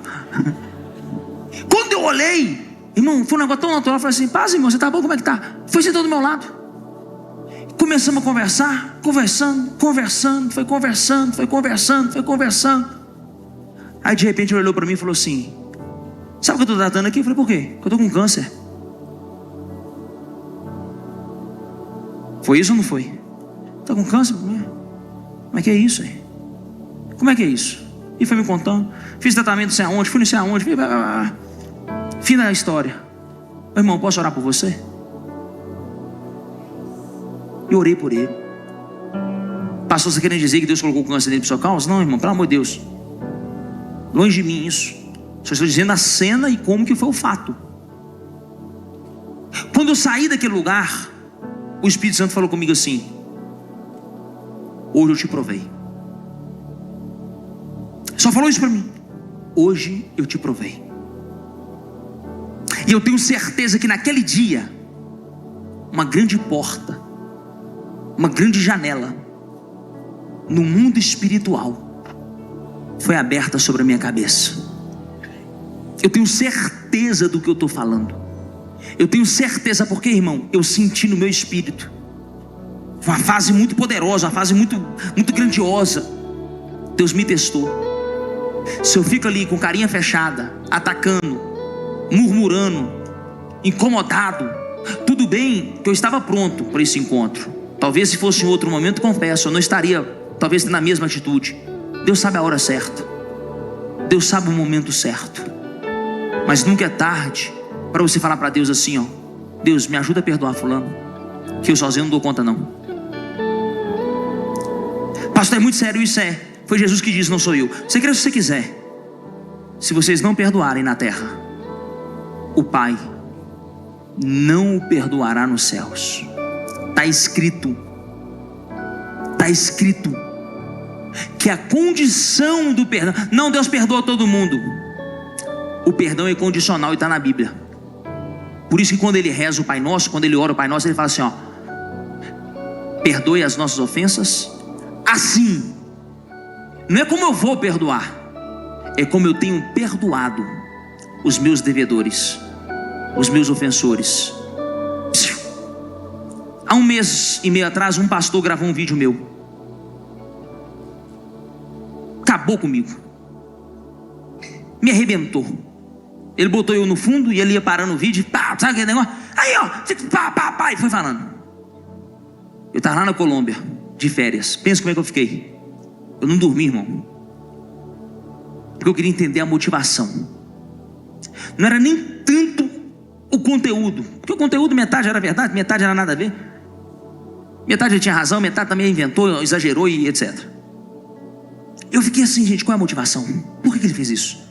Quando eu olhei, irmão, foi um negócio tão natural. Eu falei assim, paz, irmão, você tá bom? Como é que tá? Foi sentado do meu lado. Começamos a conversar, foi conversando. Aí de repente ele olhou para mim e falou assim, sabe o que eu estou tratando aqui? Eu falei, por quê? Porque eu estou com câncer. Foi isso ou não foi? Está com câncer? Como é que é isso aí? Como é que é isso? E foi me contando. Fiz tratamento não sei aonde, fui não sei aonde. Fim da história. Meu irmão, posso orar por você? Eu orei por ele. Pastor, você querendo dizer que Deus colocou o câncer dentro da sua causa? Não, irmão, pelo amor de Deus. Longe de mim isso. Só estou dizendo a cena e como que foi o fato. Quando eu saí daquele lugar, o Espírito Santo falou comigo assim: hoje eu te provei. Só falou isso para mim. Hoje eu te provei. E eu tenho certeza que naquele dia, uma grande porta, uma grande janela no mundo espiritual foi aberta sobre a minha cabeça. Eu tenho certeza do que eu estou falando. Eu tenho certeza porque, irmão, eu senti no meu espírito. Foi uma fase muito poderosa, uma fase muito grandiosa. Deus me testou. Se eu fico ali com carinha fechada, atacando, murmurando, incomodado, tudo bem que eu estava pronto para esse encontro. Talvez se fosse em outro momento, confesso, eu não estaria talvez na mesma atitude. Deus sabe a hora certa. Deus sabe o momento certo. Mas nunca é tarde para você falar para Deus assim, ó: Deus, me ajuda a perdoar fulano, que eu sozinho não dou conta não. Pastor, é muito sério isso. Foi Jesus que disse, não sou eu. Você crê se você quiser. Se vocês não perdoarem na terra, o Pai não o perdoará nos céus. Está escrito que a condição do perdão, não, Deus perdoa todo mundo. O perdão é condicional e está na Bíblia. Por isso que quando ele reza o Pai Nosso, quando ele ora o Pai Nosso, ele fala assim, ó: perdoe as nossas ofensas, assim. Não é como eu vou perdoar, é como eu tenho perdoado os meus devedores, os meus ofensores. Há 1 mês e meio atrás, um pastor gravou um vídeo meu. Acabou comigo. Me arrebentou. Ele botou eu no fundo e ele ia parando o vídeo. Pá, sabe aquele negócio? Aí, ó, pá, e foi falando. Eu estava lá na Colômbia, de férias. Pensa como é que eu fiquei. Eu não dormi, irmão. Porque eu queria entender a motivação. Não era nem tanto o conteúdo. Porque o conteúdo, metade era verdade, metade era nada a ver. Metade ele tinha razão, metade também inventou, exagerou e etc. Eu fiquei assim, gente, qual é a motivação? Por que ele fez isso?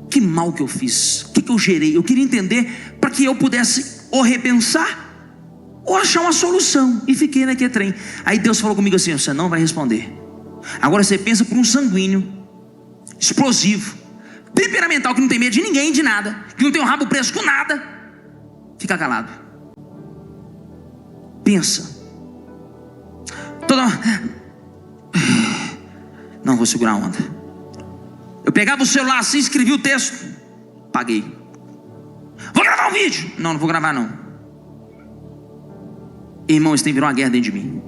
Que mal que eu fiz? O que eu gerei? Eu queria entender para que eu pudesse ou repensar ou achar uma solução. E fiquei naquele trem. Aí Deus falou comigo assim: você não vai responder. Agora você pensa por um sanguíneo, explosivo, temperamental, que não tem medo de ninguém, de nada, que não tem um rabo preso com nada. Fica calado. Pensa. Não vou segurar a onda. Eu pegava o celular assim, escrevi o texto, paguei. Vou gravar um vídeo. Não vou gravar não. Irmão, isso tem virado uma guerra dentro de mim.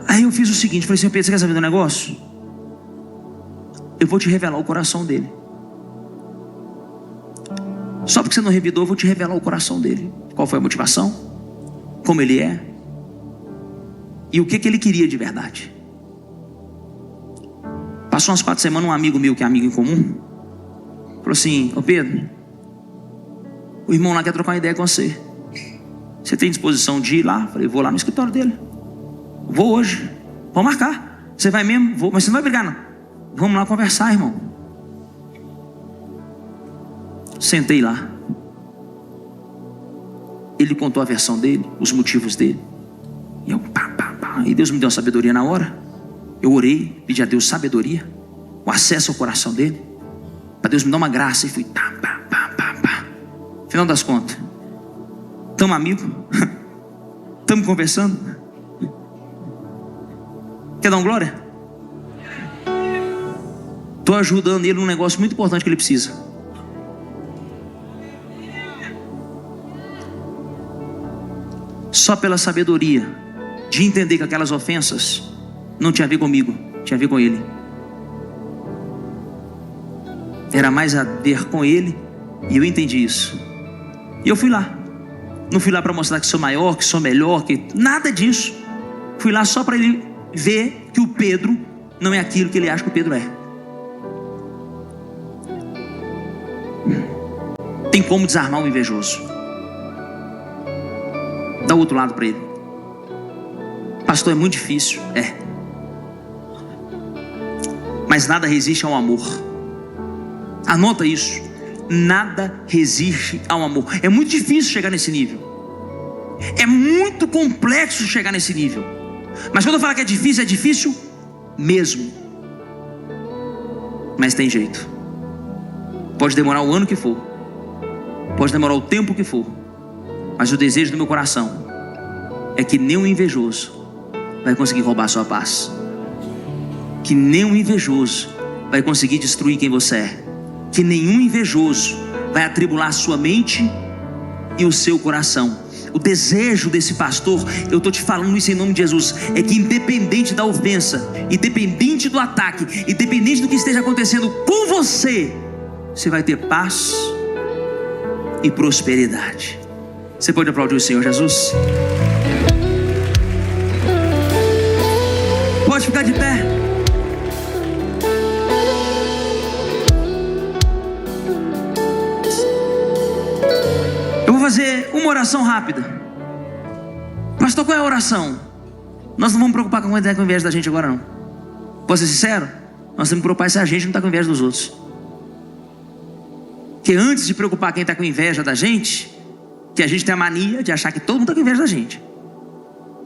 Aí eu fiz o seguinte, falei assim: Pedro, você quer saber do negócio? Eu vou te revelar o coração dele. Só porque você não revidou, eu vou te revelar o coração dele. Qual foi a motivação? Como ele é? E o que ele queria de verdade? Passou umas 4 semanas, um amigo meu, que é amigo em comum, falou assim: ô Pedro, o irmão lá quer trocar uma ideia com você. Você tem disposição de ir lá? Falei: vou lá no escritório dele. Vou hoje. Vamos marcar. Você vai mesmo? Vou. Mas você não vai brigar não. Vamos lá conversar, irmão. Sentei lá. Ele contou a versão dele, os motivos dele. E eu E Deus me deu a sabedoria na hora. Eu orei, pedi a Deus sabedoria, o acesso ao coração dele, para Deus me dar uma graça. E fui Final das contas, estamos amigos, estamos conversando. Quer dar uma glória? Estou ajudando ele num negócio muito importante que ele precisa. Só pela sabedoria de entender que aquelas ofensas não tinha a ver comigo, tinha a ver com ele. Era mais a ver com ele. E eu entendi isso. E eu fui lá. Não fui lá para mostrar que sou maior, que sou melhor, que nada disso. Fui lá só para ele ver que o Pedro não é aquilo que ele acha que o Pedro é. Tem como desarmar o invejoso. Dá o outro lado para ele. Pastor, é muito difícil. É. Mas nada resiste ao amor. Anota isso. Nada resiste ao amor. É muito difícil chegar nesse nível. É muito complexo chegar nesse nível. Mas quando eu falo que é difícil mesmo. Mas tem jeito. Pode demorar o ano que for. Pode demorar o tempo que for. Mas o desejo do meu coração é que nem um invejoso vai conseguir roubar a sua paz. Que nenhum invejoso vai conseguir destruir quem você é. Que nenhum invejoso vai atribular a sua mente e o seu coração. O desejo desse pastor, eu estou te falando isso em nome de Jesus, é que independente da ofensa, independente do ataque, independente do que esteja acontecendo com você, você vai ter paz e prosperidade. Você pode aplaudir o Senhor Jesus? Pode ficar de pé. Eu vou fazer uma oração rápida. Pastor, qual é a oração? Nós não vamos preocupar com quem está com inveja da gente agora não. Posso ser sincero? Nós temos que preocupar se a gente não está com inveja dos outros. Porque antes de preocupar quem está com inveja da gente, que a gente tem a mania de achar que todo mundo está com inveja da gente.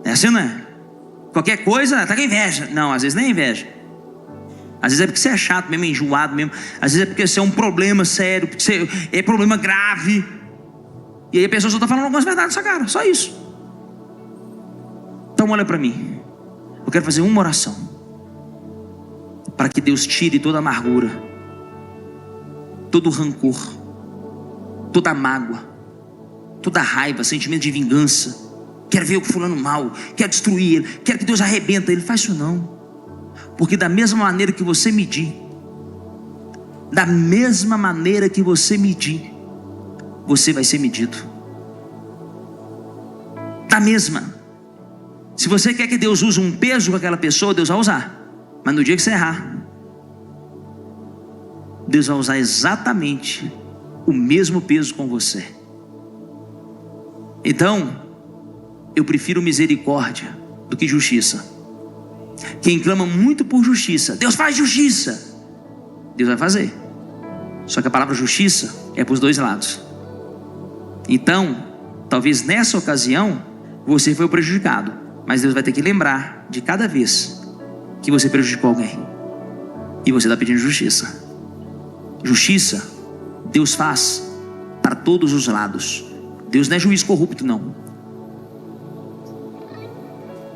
É assim, não é? Qualquer coisa, está com inveja. Não, às vezes nem é inveja. Às vezes é porque você é chato mesmo, enjoado mesmo. Às vezes é porque você é um problema sério, porque você é problema grave. E aí a pessoa só está falando algumas verdades na sua cara, só isso. Então olha para mim. Eu quero fazer uma oração para que Deus tire toda a amargura, todo o rancor, toda a mágoa, toda a raiva, sentimento de vingança. Quero ver o fulano mal, quero destruir ele, quero que Deus arrebenta ele. Faz isso não. Porque da mesma maneira que você medir, da mesma maneira que você medir, você vai ser medido. Da mesma. Se você quer que Deus use um peso com aquela pessoa, Deus vai usar. Mas no dia que você errar, Deus vai usar exatamente o mesmo peso com você. Então, eu prefiro misericórdia do que justiça. Quem clama muito por justiça, Deus faz justiça, Deus vai fazer. Só que a palavra justiça é para os dois lados. Então, talvez nessa ocasião você foi o prejudicado, mas Deus vai ter que lembrar de cada vez que você prejudicou alguém e você está pedindo justiça. Justiça Deus faz para todos os lados. Deus não é juiz corrupto não.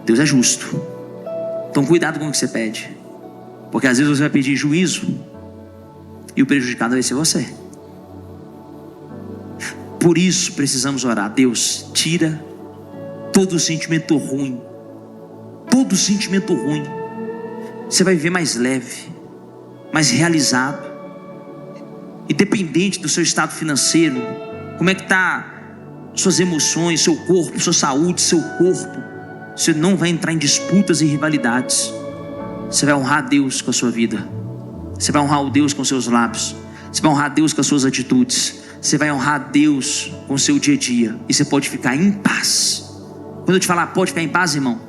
Deus é justo. Então cuidado com o que você pede, porque às vezes você vai pedir juízo e o prejudicado vai ser você. Por isso precisamos orar. Deus, tira todo sentimento ruim. Todo sentimento ruim. Você vai viver mais leve, mais realizado. Independente do seu estado financeiro, como é que está suas emoções, seu corpo, sua saúde, seu corpo. Você não vai entrar em disputas e rivalidades. Você vai honrar Deus com a sua vida. Você vai honrar o Deus com seus lábios. Você vai honrar Deus com as suas atitudes. Você vai honrar Deus com o seu dia a dia. E você pode ficar em paz. Quando eu te falar pode ficar em paz, irmão,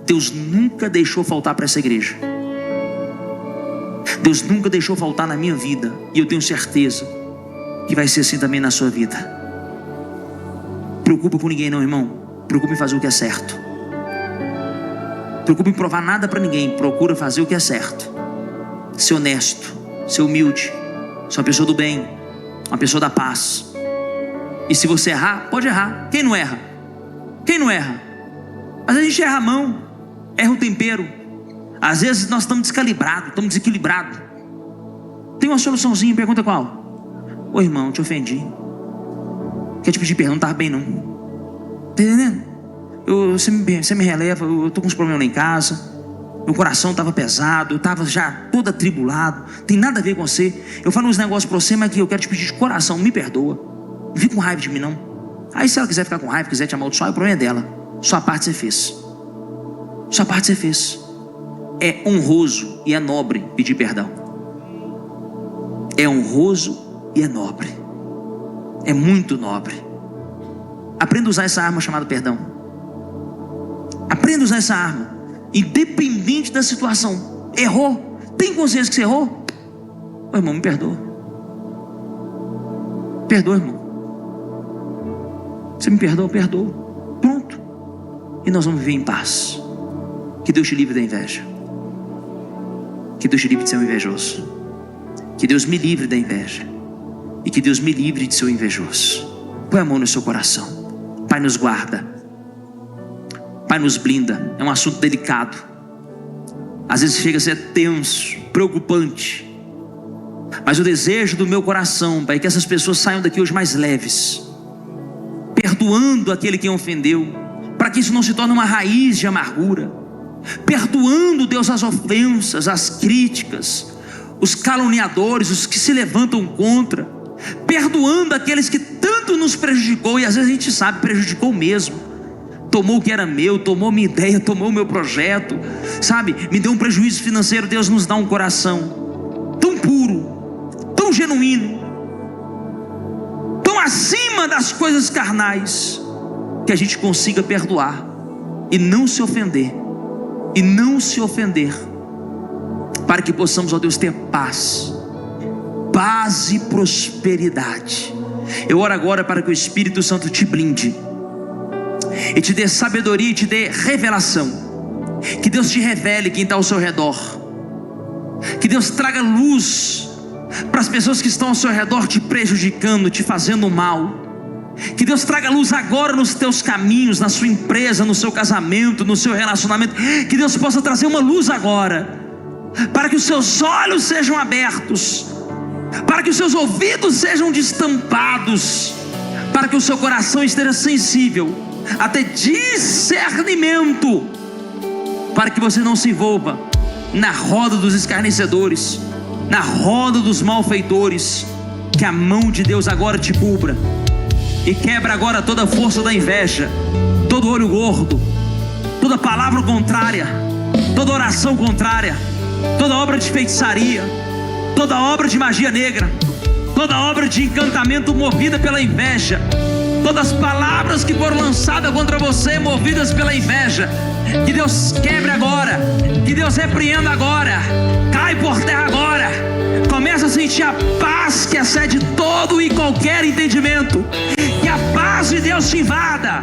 Deus nunca deixou faltar para essa igreja. Deus nunca deixou faltar na minha vida. E eu tenho certeza que vai ser assim também na sua vida. Preocupa com ninguém não, irmão. Preocupa em fazer o que é certo. Preocupa em provar nada para ninguém. Procura fazer o que é certo. Ser honesto, ser humilde, ser uma pessoa do bem, uma pessoa da paz. E se você errar, pode errar. Quem não erra? Quem não erra? Mas a gente erra a mão, erra o tempero. Às vezes nós estamos descalibrados, estamos desequilibrados. Tem uma soluçãozinha, pergunta qual? Ô irmão, te ofendi. Quer te pedir perdão, não estava bem não. Tá entendendo? Você me releva, eu estou com uns problemas lá em casa. Meu coração estava pesado, eu estava já todo atribulado. Tem nada a ver com você. Eu falo uns negócios para você, mas que eu quero te pedir de coração, me perdoa. Não fique com raiva de mim não. Aí se ela quiser ficar com raiva, quiser te amaldiçoar, o problema é dela. Sua parte você fez. Sua parte você fez. É honroso e é nobre pedir perdão. É honroso e é nobre. É muito nobre. Aprenda a usar essa arma chamada perdão. Aprenda a usar essa arma, independente da situação. Errou, tem consciência que você errou? Ô, irmão, me perdoa. Perdoa, irmão. Você me perdoa? Perdoa. Pronto. E nós vamos viver em paz. Que Deus te livre da inveja. Que Deus te livre de ser um invejoso. Que Deus me livre da inveja. E que Deus me livre de ser um invejoso. Põe a mão no seu coração. Pai, nos guarda. Pai, nos blinda. É um assunto delicado. Às vezes chega a ser tenso, preocupante. Mas o desejo do meu coração, Pai, é que essas pessoas saiam daqui hoje mais leves, perdoando aquele que ofendeu, para que isso não se torne uma raiz de amargura. Perdoando, Deus, as ofensas, as críticas, os caluniadores, os que se levantam contra. Perdoando aqueles que tanto nos prejudicou, e às vezes a gente sabe, prejudicou mesmo. Tomou o que era meu, tomou minha ideia, tomou o meu projeto, sabe? Me deu um prejuízo financeiro. Deus nos dá um coração tão puro, tão genuíno, tão acima das coisas carnais, que a gente consiga perdoar e não se ofender. E não se ofender, para que possamos, ó Deus, ter paz, paz e prosperidade. Eu oro agora para que o Espírito Santo te blinde e te dê sabedoria e te dê revelação. Que Deus te revele quem está ao seu redor. Que Deus traga luz para as pessoas que estão ao seu redor te prejudicando, te fazendo mal. Que Deus traga luz agora nos teus caminhos, na sua empresa, no seu casamento, no seu relacionamento. Que Deus possa trazer uma luz agora, para que os seus olhos sejam abertos, para que os seus ouvidos sejam destampados, para que o seu coração esteja sensível até discernimento, para que você não se envolva na roda dos escarnecedores, na roda dos malfeitores. Que a mão de Deus agora te cubra e quebra agora toda a força da inveja, todo olho gordo, toda palavra contrária, toda oração contrária, toda obra de feitiçaria, toda obra de magia negra, toda obra de encantamento movida pela inveja, todas as palavras que foram lançadas contra você movidas pela inveja. Que Deus quebre agora, que Deus repreenda agora, cai por terra agora. Começa a sentir a paz que excede todo e qualquer entendimento. Que a paz de Deus te invada.